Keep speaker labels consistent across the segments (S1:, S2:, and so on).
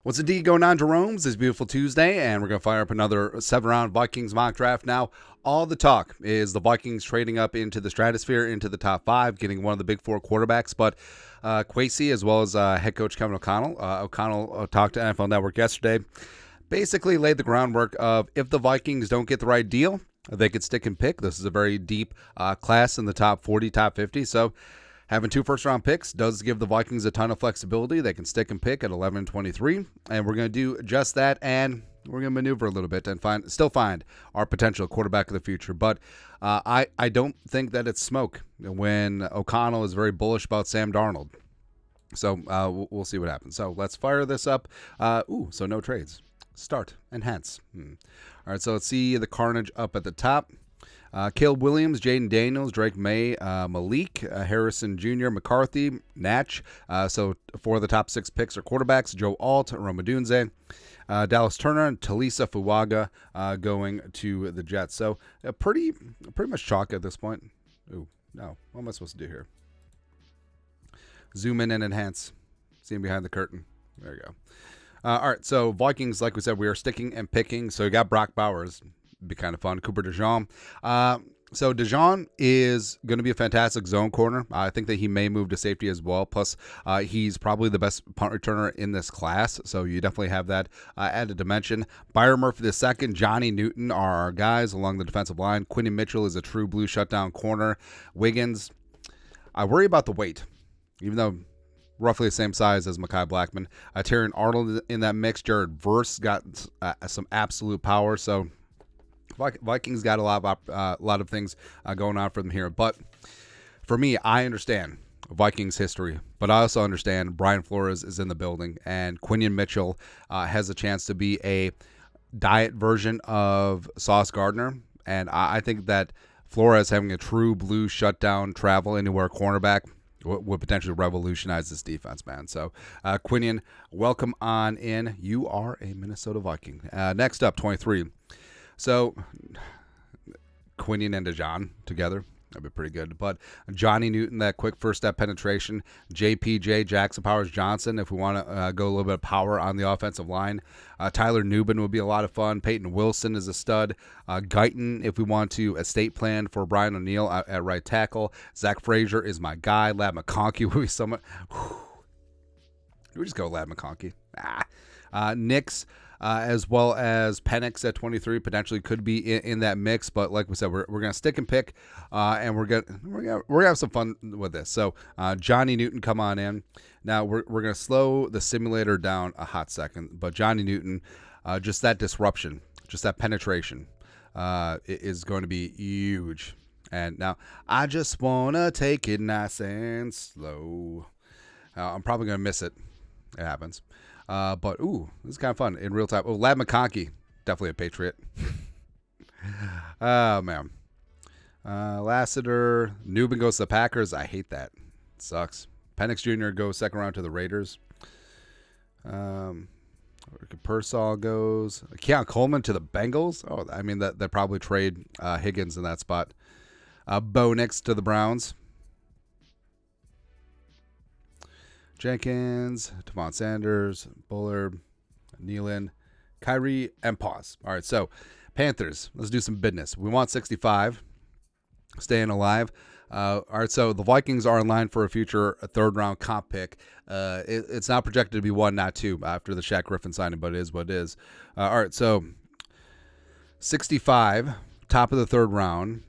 S1: What's indeed going on, Jerome's? This beautiful Tuesday, and we're going to fire up another 7-round Vikings mock draft. Now, all the talk is the Vikings trading up into the stratosphere, into the top 5, getting one of the big 4 quarterbacks. But Kwesi, as well as head coach Kevin O'Connell, talked to NFL Network yesterday, basically laid the groundwork of if the Vikings don't get the right deal, they could stick and pick. This is a very deep class in the top 40, top 50. So having 2 first-round picks does give the Vikings a ton of flexibility. They can stick and pick at 11 and 23, and we're going to do just that, and we're going to maneuver a little bit and still find our potential quarterback of the future. But I don't think that it's smoke when O'Connell is very bullish about Sam Darnold. So we'll see what happens. So let's fire this up. So no trades. Start. Enhance. All right, so let's see the carnage up at the top. Caleb Williams, Jaden Daniels, Drake May, Malik, Harrison Jr., McCarthy, Natch. So 4 of the top 6 picks are quarterbacks. Joe Alt, Roma Dunze, Dallas Turner, and Talisa Fuaga going to the Jets. So pretty much chalk at this point. Ooh, no. What am I supposed to do here? Zoom in and enhance. Seeing behind the curtain. There you go. All right, so Vikings, like we said, we are sticking and picking. So you got Brock Bowers. Be kind of fun. Cooper DeJean. So DeJean is going to be a fantastic zone corner. I think that he may move to safety as well. Plus, he's probably the best punt returner in this class. So you definitely have that added dimension. Byron Murphy II, Johnny Newton are our guys along the defensive line. Quinton Mitchell is a true blue shutdown corner. Wiggins, I worry about the weight, even though roughly the same size as Mekhi Blackman. Tyrion Arnold in that mix. Jared Verse got some absolute power. So Vikings got a lot of things going on for them here. But for me, I understand Vikings history, but I also understand Brian Flores is in the building, and Quinton Mitchell has a chance to be a diet version of Sauce Gardner. And I think that Flores having a true blue shutdown travel anywhere cornerback would potentially revolutionize this defense, man. So, Quinton, welcome on in. You are a Minnesota Viking. Next up, 23. So, Quinton and DeJean together, that'd be pretty good. But Johnny Newton, that quick first step penetration. JPJ, Jackson Powers Johnson, if we want to go a little bit of power on the offensive line. Tyler Nubin would be a lot of fun. Peyton Wilson is a stud. Guyton, if we want to estate plan for Brian O'Neill at right tackle. Zach Frazier is my guy. Lad McConkey would be someone. We just go Lad McConkey. Knicks. As well as Penix at 23 potentially could be in that mix, but like we said, we're gonna stick and pick, and we're gonna have some fun with this. So Johnny Newton, come on in. Now we're gonna slow the simulator down a hot second, but Johnny Newton, just that disruption, just that penetration, is going to be huge. And now I just wanna take it nice and slow. I'm probably gonna miss it. It happens. But, this is kind of fun in real time. Oh, Lad McConkey, definitely a Patriot. Oh, man. Lassiter, Newbin goes to the Packers. I hate that. It sucks. Penix Jr. goes second round to the Raiders. Pearsall goes. Keon Coleman to the Bengals. Oh, I mean, they'd probably trade Higgins in that spot. Bo Nix to the Browns. Jenkins, Devon Sanders, Bullard, Nealon, Kyrie, and pause. All right, so Panthers, let's do some business. We want 65, staying alive. All right, so the Vikings are in line for a future third-round comp pick. It's not projected to be 1, not 2, after the Shaq Griffin signing, but it is what it is. All right, so 65, top of the third round.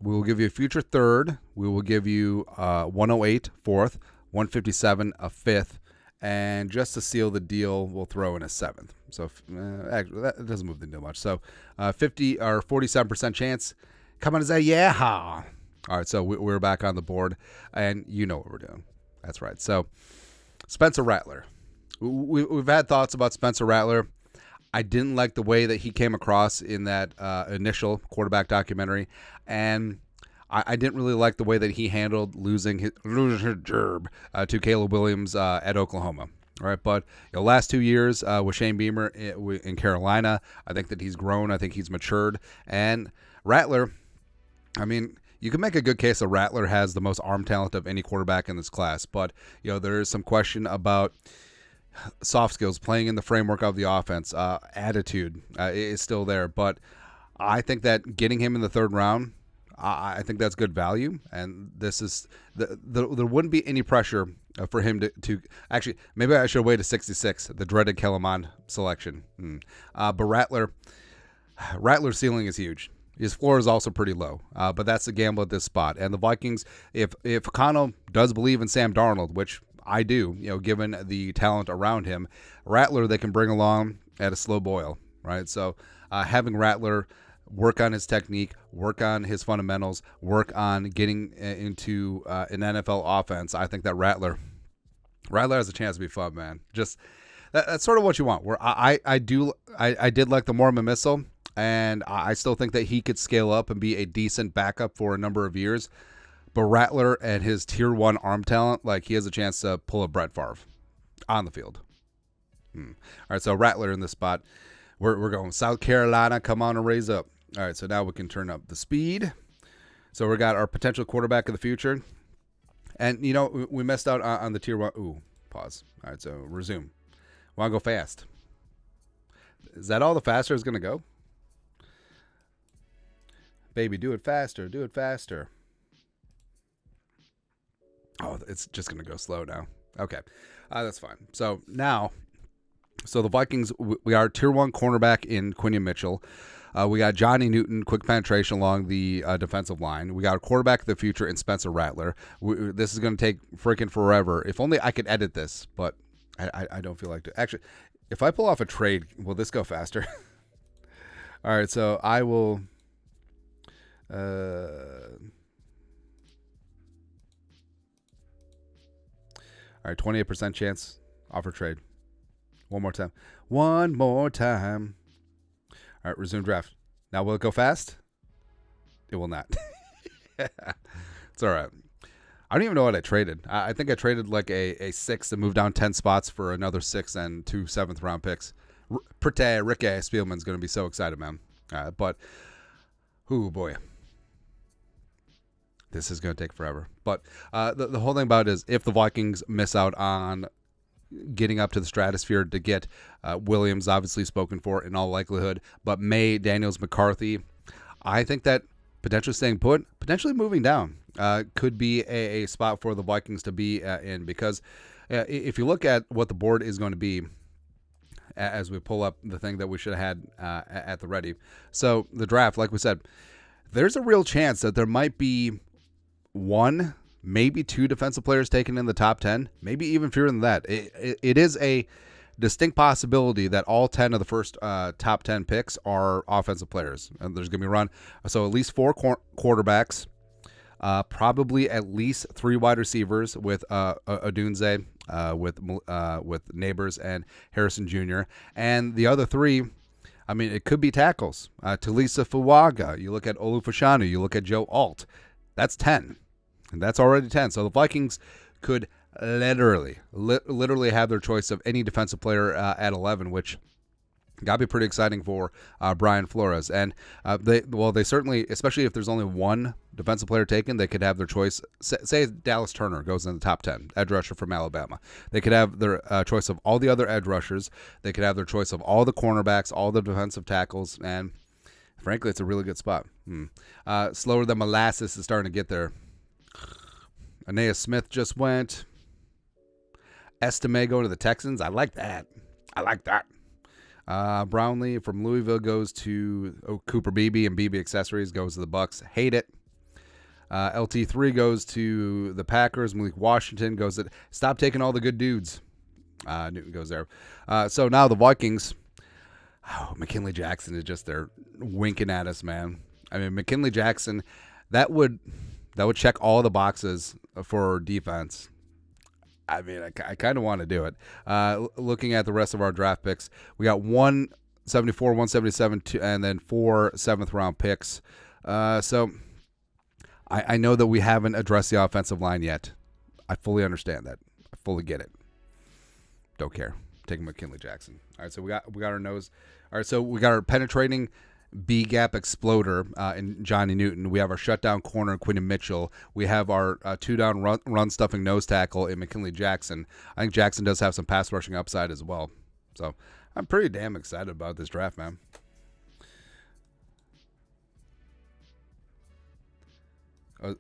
S1: We will give you a future third. We will give you 108, fourth. 157, a fifth, and just to seal the deal, we'll throw in a 7th. So actually, that doesn't move the needle much. So 50 or 47% chance. Come on, is that yeah? All right, so we're back on the board, and you know what we're doing. That's right. So Spencer Rattler. We've had thoughts about Spencer Rattler. I didn't like the way that he came across in that initial quarterback documentary, and I didn't really like the way that he handled losing his job to Caleb Williams at Oklahoma. All right, but the last 2 years with Shane Beamer in Carolina, I think that he's grown. I think he's matured. And Rattler, I mean, you can make a good case that Rattler has the most arm talent of any quarterback in this class. But there is some question about soft skills, playing in the framework of the offense, attitude is still there. But I think that getting him in the third round, I think that's good value. And this is there wouldn't be any pressure for him to actually. Maybe I should wait to 66, the dreaded Kellerman selection. But Rattler's ceiling is huge. His floor is also pretty low, but that's the gamble at this spot. And the Vikings, if Connell does believe in Sam Darnold, which I do, given the talent around him, Rattler they can bring along at a slow boil, right? So having Rattler work on his technique, work on his fundamentals, work on getting into an NFL offense, I think that Rattler has a chance to be fun, man. Just that's sort of what you want. Where I did like the Mormon Missile. And I still think that he could scale up and be a decent backup for a number of years. But Rattler and his tier 1 arm talent, like he has a chance to pull a Brett Favre on the field. All right, so Rattler in this spot. We're going South Carolina. Come on and raise up. All right, so now we can turn up the speed. So we got our potential quarterback of the future. And, we messed out on the tier 1. Ooh, pause. All right, so resume. Want to go fast. Is that all the faster is going to go? Baby, do it faster. Do it faster. Oh, it's just going to go slow now. Okay. That's fine. So now, the Vikings, we are tier 1 cornerback in Quinion Mitchell. We got Johnny Newton, quick penetration along the defensive line. We got a quarterback of the future in Spencer Rattler. This is going to take freaking forever. If only I could edit this, but I don't feel like it. Actually, if I pull off a trade, will this go faster? All right, so I will... all right, 28% chance. Offer trade. One more time. All right, resume draft. Now, will it go fast? It will not. It's all right. I don't even know what I traded. I think I traded like a 6 and moved down 10 spots for another 6 and 2 7th-round picks. Ricky Spielman's going to be so excited, man. But, oh boy. This is going to take forever. But the whole thing about it is if the Vikings miss out on getting up to the stratosphere to get Williams, obviously spoken for in all likelihood, but May, Daniels, McCarthy, I think that potentially staying put, potentially moving down could be a spot for the Vikings to be in. Because if you look at what the board is going to be, as we pull up the thing that we should have had at the ready. So the draft, like we said, there's a real chance that there might be 1, maybe 2 defensive players taken in the top 10, maybe even fewer than that. It is a distinct possibility that all 10 of the first top 10 picks are offensive players. And there's going to be a run. So at least 4 quarterbacks, probably at least 3 wide receivers with Odunze, with Neighbors and Harrison Jr. And the other 3, I mean, it could be tackles. Talisa Fuaga. You look at Olufashanu. You look at Joe Alt. That's 10. And that's already 10. So the Vikings could literally have their choice of any defensive player at 11, which got to be pretty exciting for Brian Flores. And they certainly, especially if there's only 1 defensive player taken, they could have their choice. Say Dallas Turner goes in the top 10, edge rusher from Alabama. They could have their choice of all the other edge rushers. They could have their choice of all the cornerbacks, all the defensive tackles, and frankly, it's a really good spot. Slower than molasses is starting to get there. Aeneas Smith just went. Estime going to the Texans. I like that. Brownlee from Louisville goes to Cooper Beebe, and Beebe Accessories goes to the Bucks. Hate it. LT3 goes to the Packers. Malik Washington goes to... Stop taking all the good dudes. Newton goes there. So now the Vikings... Oh, McKinley Jackson is just there winking at us, man. I mean, McKinley Jackson, that would check all the boxes for defense. I mean, I kind of want to do it. Looking at the rest of our draft picks, we got 174, 177, and then 4 7th-round picks. So I know that we haven't addressed the offensive line yet. I fully understand that. I fully get it. Don't care. Taking McKinley Jackson. All right, so we got our nose. All right, so we got our penetrating B gap exploder in Johnny Newton. We have our shutdown corner, Quinton Mitchell. We have our 2-down run stuffing nose tackle in McKinley Jackson. I think Jackson does have some pass rushing upside as well. So I'm pretty damn excited about this draft, man.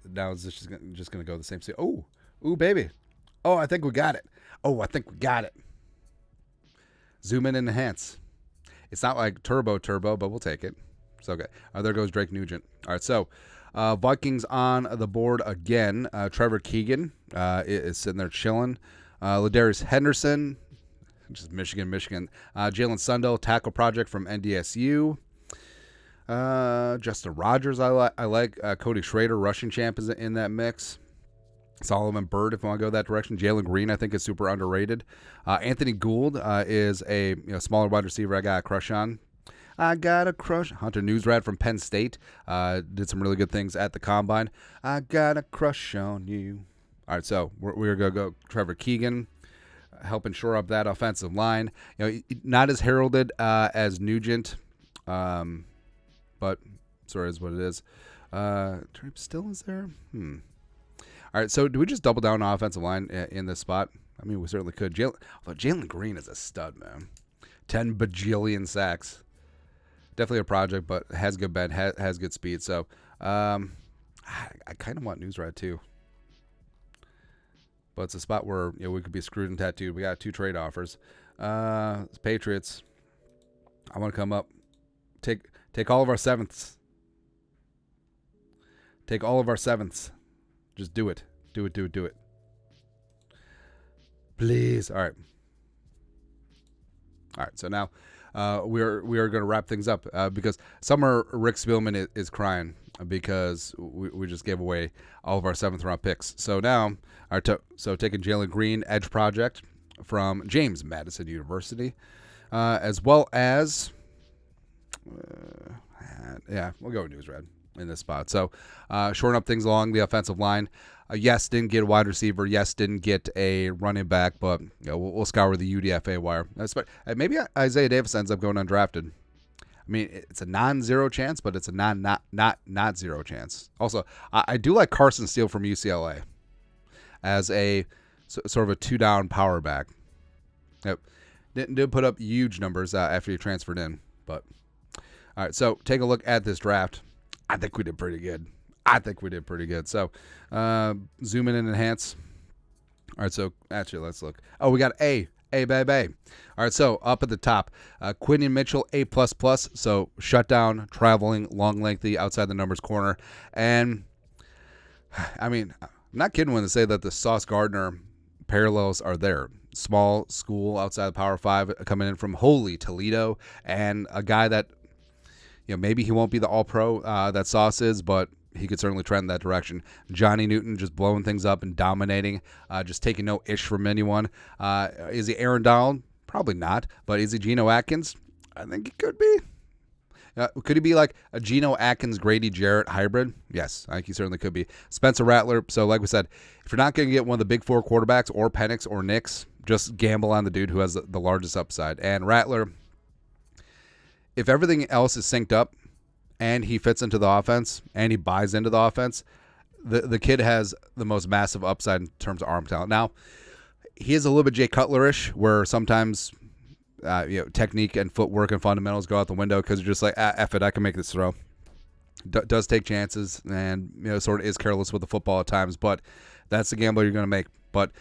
S1: Now is this just going to go the same? Ooh, baby. Oh, I think we got it. Zoom in and enhance. It's not like turbo, but we'll take it. It's okay. There goes Drake Nugent. All right, so Vikings on the board again. Trevor Keegan is sitting there chilling. Ladarius Henderson, just Michigan. Jalen Sundell, tackle project from NDSU. Justin Rogers, I like. Cody Schrader, rushing champ, is in that mix. Solomon Byrd, if you want to go that direction. Jalen Green, I think, is super underrated. Anthony Gould is a smaller wide receiver I got a crush on. Hunter Newsrad from Penn State did some really good things at the Combine. I got a crush on you. All right, so we're going to go Trevor Keegan, helping shore up that offensive line. Not as heralded as Nugent, but sorry is what it is. Trip still is there? All right, so do we just double down on offensive line in this spot? I mean, we certainly could. Jalen Green is a stud, man. 10 bajillion sacks. Definitely a project, but has good bend, has good speed. So I kind of want Newsrad too. But it's a spot where we could be screwed and tattooed. We got 2 trade offers. Patriots, I want to come up. Take all of our 7ths. Take all of our 7ths. Just do it. Do it. Please. All right. So now we are going to wrap things up because Summer Rick Spielman is crying because we just gave away all of our 7th round picks. So now, taking Jalen Green, edge project from James Madison University, as well as we'll go with Newsrad in this spot. So shoring up things along the offensive line. Yes, didn't get a wide receiver. Yes, didn't get a running back, but we'll scour the UDFA wire. Maybe Isaiah Davis ends up going undrafted. I mean, it's a non-zero chance, but it's a not zero chance. Also, I do like Carson Steele from UCLA as a sort of a 2-down power back. Yep. Didn't put up huge numbers after he transferred in, but all right. So take a look at this draft. I think we did pretty good. So zoom in and enhance. All right, so actually let's look. Oh, we got A, baby. All right, so up at the top, Quinton Mitchell, A++. So shutdown, traveling, long, lengthy, outside the numbers corner. And, I mean, I'm not kidding when they say that the Sauce Gardner parallels are there. Small school outside the Power 5 coming in from Holy Toledo, and a guy that, maybe he won't be the all-pro that Sauce is, but he could certainly trend in that direction. Johnny Newton just blowing things up and dominating, just taking no ish from anyone. Is he Aaron Donald? Probably not. But is he Geno Atkins? I think he could be. Could he be like a Geno Atkins, Grady Jarrett hybrid? Yes, I think he certainly could be. Spencer Rattler. So like we said, if you're not going to get one of the big 4 quarterbacks or Penix or Nix, just gamble on the dude who has the largest upside. And Rattler, if everything else is synced up, and he fits into the offense, and he buys into the offense, the kid has the most massive upside in terms of arm talent. Now, he is a little bit Jay Cutler-ish, where sometimes technique and footwork and fundamentals go out the window because you're just like, F it, I can make this throw. Does take chances and sort of is careless with the football at times, but that's the gamble you're going to make. But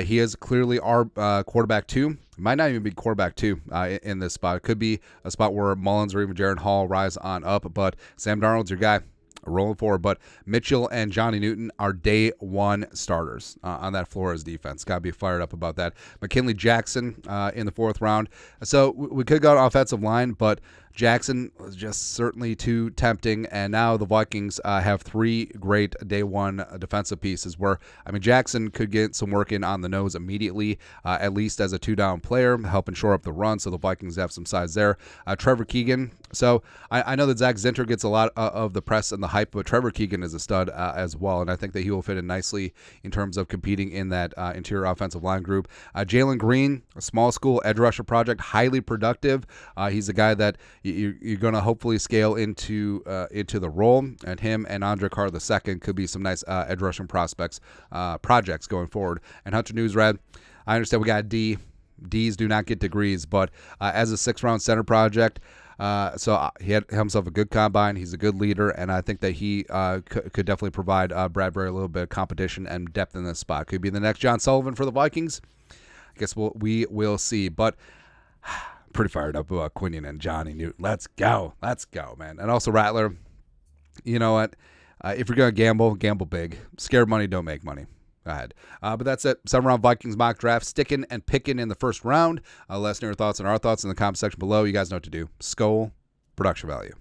S1: he is clearly our quarterback 2. Might not even be quarterback 2 in this spot. It could be a spot where Mullins or even Jaron Hall rise on up, but Sam Darnold's your guy rolling forward. But Mitchell and Johnny Newton are day 1 starters on that Flores defense. Got to be fired up about that. McKinley Jackson in the 4th round. So we could go to offensive line, but Jackson was just certainly too tempting, and now the Vikings have 3 great day 1 defensive pieces where, Jackson could get some work in on the nose immediately, at least as a 2-down player, helping shore up the run, so the Vikings have some size there. Trevor Keegan. So I know that Zach Zinter gets a lot of the press and the hype, but Trevor Keegan is a stud as well, and I think that he will fit in nicely in terms of competing in that interior offensive line group. Jalen Green, a small school edge rusher project, highly productive. He's a guy that You're going to hopefully scale into the role, and him and Andre Carr II could be some nice edge rushing projects going forward. And Hunter Newsred, I understand we got a D. Ds do not get degrees, but as a 6th-round center project, so he had himself a good combine. He's a good leader, and I think that he could definitely provide Bradbury a little bit of competition and depth in this spot. Could be the next John Sullivan for the Vikings. I guess we will see, but pretty fired up about Quinion and Johnny Newton. Let's go, man. And also Rattler, you know what? If you're going to gamble big. Scared money don't make money. Go ahead. But that's it. 7-round Vikings mock draft. Sticking and picking in the first round. Let us know your thoughts and our thoughts in the comment section below. You guys know what to do. Skol, production value.